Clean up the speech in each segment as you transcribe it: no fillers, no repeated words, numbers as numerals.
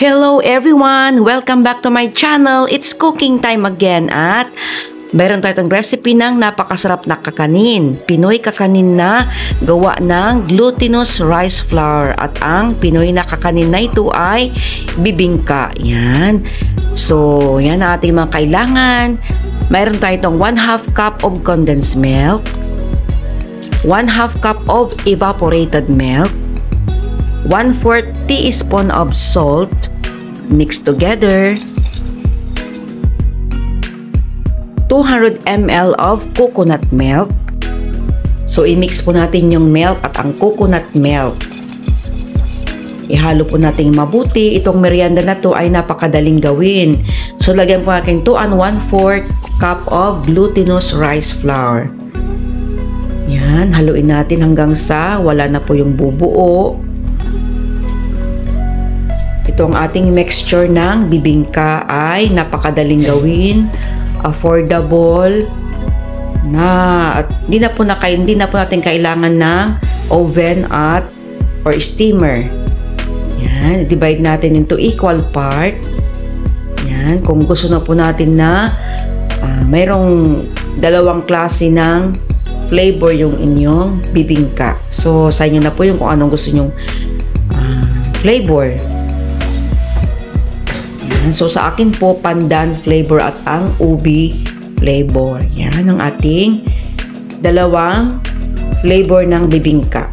Hello everyone! Welcome back to my channel. It's cooking time again at meron tayong recipe ng napakasarap na kakanin. Pinoy kakanin na gawa ng glutinous rice flour at ang Pinoy na kakanin na ito ay bibingka. Yan. So, yan ang ating mga kailangan. Meron tayong 1/2 cup of condensed milk, 1/2 cup of evaporated milk, 1/4 teaspoon of salt, mixed together, 200 ml of coconut milk. So, i-mix po natin yung milk at ang coconut milk. Ihalo po natin mabuti. Itong merienda na to ay napakadaling gawin. So, lagyan po natin 2 1/4 cup of glutinous rice flour. Yan, haluin natin hanggang sa wala na po yung bubuo. Ito ang ating mixture ng bibingka ay napakadaling gawin, affordable, at hindi na po natin kailangan ng oven or steamer. Yan, divide natin into equal part. Yan, kung gusto na po natin na mayroong dalawang klase ng flavor yung inyong bibingka. So, sa inyo na po yung kung anong gusto nyong flavor. So, sa akin po, pandan flavor at ang ubi flavor. Yan ang ating dalawang flavor ng bibingka.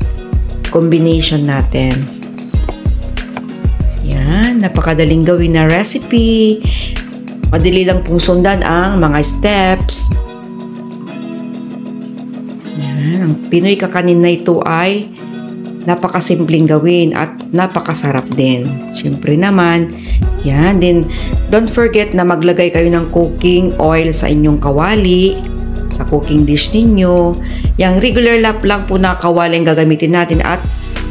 Combination natin. Yan, napakadaling gawin na recipe. Madali lang pong sundan ang mga steps. Yan, ang Pinoy kakanin na ito ay napakasimpleng gawin at napakasarap din. Siyempre naman, yan din. Don't forget na maglagay kayo ng cooking oil sa inyong kawali, sa cooking dish ninyo. Yang regular lang po na kawali ang gagamitin natin at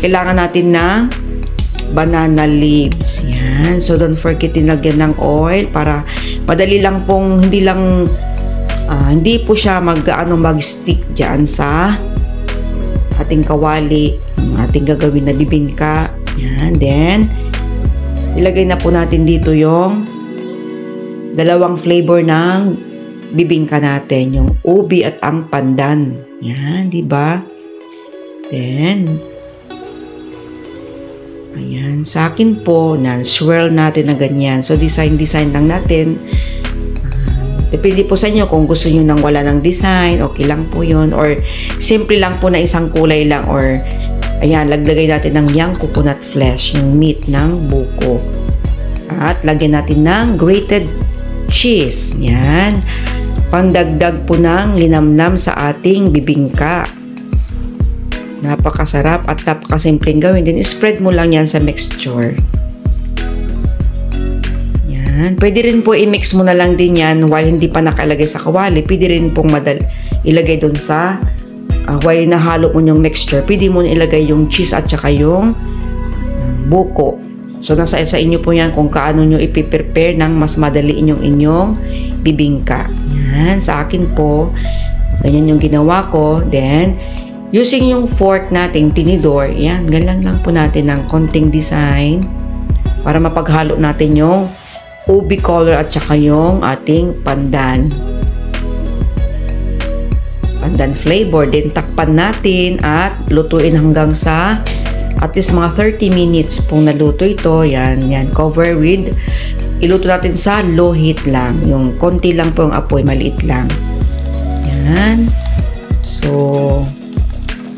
kailangan natin ng banana leaves. Yan. So, don't forget din lagyan ng oil para madali lang pong hindi po siya mag-stick dyan sa ating kawali, ating gagawin na bibingka. Yan. Then, ilagay na po natin dito yung dalawang flavor ng bibingka natin, yung ubi at ang pandan. Yan, di ba? Then, ayan, sa akin po, swirl natin na ganyan. So, design lang natin. Depende po sa inyo kung gusto nyo nang wala ng design, okay lang po yun. Or, simple lang po na isang kulay lang. Or, ayan, lagay natin ng young coconut flesh, yung meat ng buko. At, lagyan natin ng grated cheese. Yan. Pandagdag po ng linamnam sa ating bibingka. Napakasarap at napakasimpleng gawin. Then, spread mo lang yan sa mixture. Pwede rin po i-mix mo na lang din yan while hindi pa nakalagay sa kawali. Pwede rin pong ilagay dun sa while nahalo mo yung mixture. Pwede mo ilagay yung cheese at saka yung buko. So, nasa sa inyo po yan kung kaano nyo ipiprepare ng mas madali inyong bibingka. Yan, sa akin po, ganyan yung ginawa ko. Then, using yung fork natin, tinidor, yan, ganyan lang po natin ng konting design para mapaghalo natin yung ubi color at saka yung ating pandan flavor. Then takpan natin at lutuin hanggang sa at least mga 30 minutes pong naluto ito. Yan, cover with, iluto natin sa low heat lang, yung konti lang po yung apoy, maliit lang. Yan. So,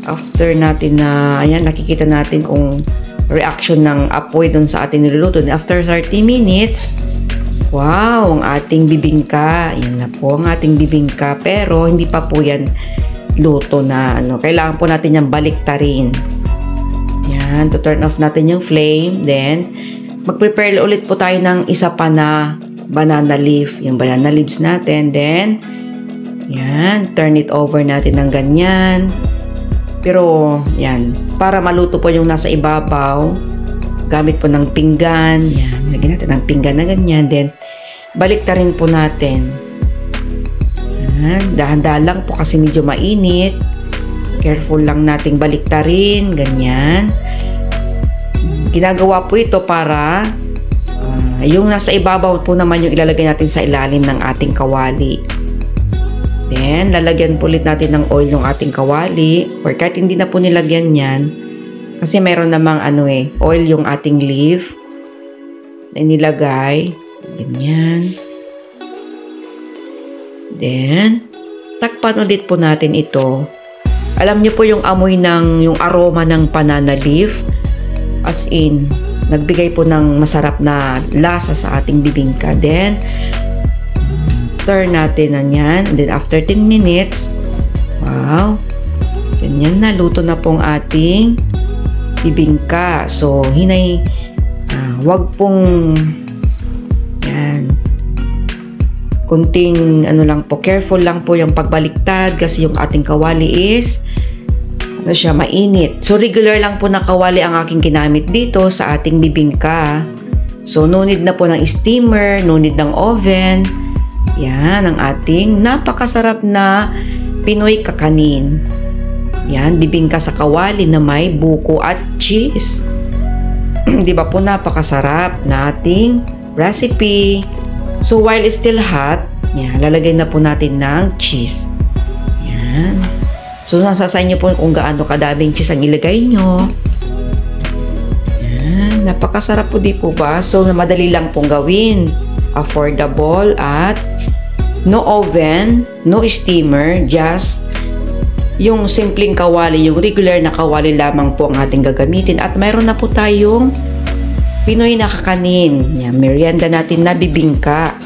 after natin na, ayan, nakikita natin kung reaction ng apoy dun sa ating niluluto. After 30 minutes, wow, ang ating bibingka. Yan na po ang ating bibingka. Pero, hindi pa po yan luto na. Kailangan po natin yung baliktarin. Yan, to turn off natin yung flame. Then, mag-prepare ulit po tayo ng isa pa na banana leaf. Yung banana leaves natin. Then, yan, turn it over natin ng ganyan. Pero, yan, para maluto po yung nasa ibabaw, gamit po ng pinggan. Yan, lagyan natin ng pinggan na ganyan. Then, baliktarin po natin. Yan, dahan-dahan lang po kasi medyo mainit. Careful lang nating baliktarin, ganyan. Ginagawa po ito para Yung nasa ibabaw po naman yung ilalagay natin sa ilalim ng ating kawali. Then, lalagyan po ulit natin ng oil yung ating kawali. Or kahit hindi na po nilagyan yan. Kasi meron namang oil yung ating leaf. Na nilagay. Ganyan. Then, takpan ulit po natin ito. Alam niyo po yung amoy yung aroma ng banana leaf. As in, nagbigay po ng masarap na lasa sa ating bibingka. Then, turn natin na yan. And then, after 10 minutes, wow, ganyan na. Luto na pong ating bibingka. So, wag pong, yan, kunting, lang po, careful lang po yung pagbaliktad kasi yung ating kawali is, mainit. So, regular lang po na kawali ang aking ginamit dito sa ating bibingka. So, no need na po ng steamer, no need ng oven. Yan, ang ating napakasarap na Pinoy kakanin. Yan, bibingka sa kawali na may buko at cheese. Di ba po napakasarap na ating recipe. So, while it's still hot, yan, lalagay na po natin ng cheese. Yan. So, nasasayin nyo po kung gaano kadaming cheese ang ilagay nyo. Yan, napakasarap po di po ba? So, madali lang pong gawin. Affordable at no oven, no steamer, just yung simpleng kawali, yung regular na kawali lamang po ang ating gagamitin. At mayroon na po tayong Pinoy na kakanin. Yan, merienda natin na bibingka.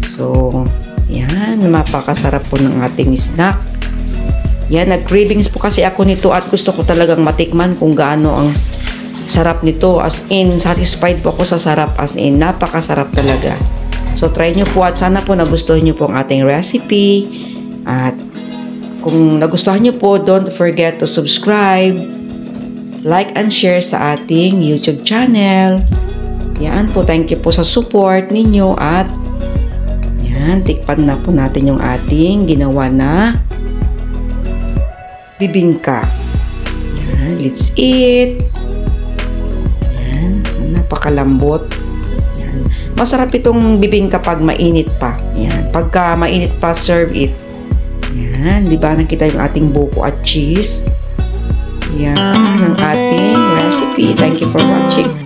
So, yan, mapakasarap po ng ating snack. Yan, nag-cravings po kasi ako nito at gusto ko talagang matikman kung gaano ang sarap nito. As in, satisfied po ako sa sarap. As in, napakasarap talaga. So, try nyo po at sana po nagustuhan nyo po ang ating recipe. At kung nagustuhan nyo po, don't forget to subscribe, like, and share sa ating YouTube channel. Yan po, thank you po sa support ninyo at yan, tikpan na po natin yung ating ginawa na bibingka. Yan, let's eat. Yan, napakalambot. Yan. Masarap itong bibingka pag mainit pa. Yan, pagka mainit pa, serve it. Yan, di ba nakita yung ating buko at cheese? Yan, ang ating recipe. Thank you for watching.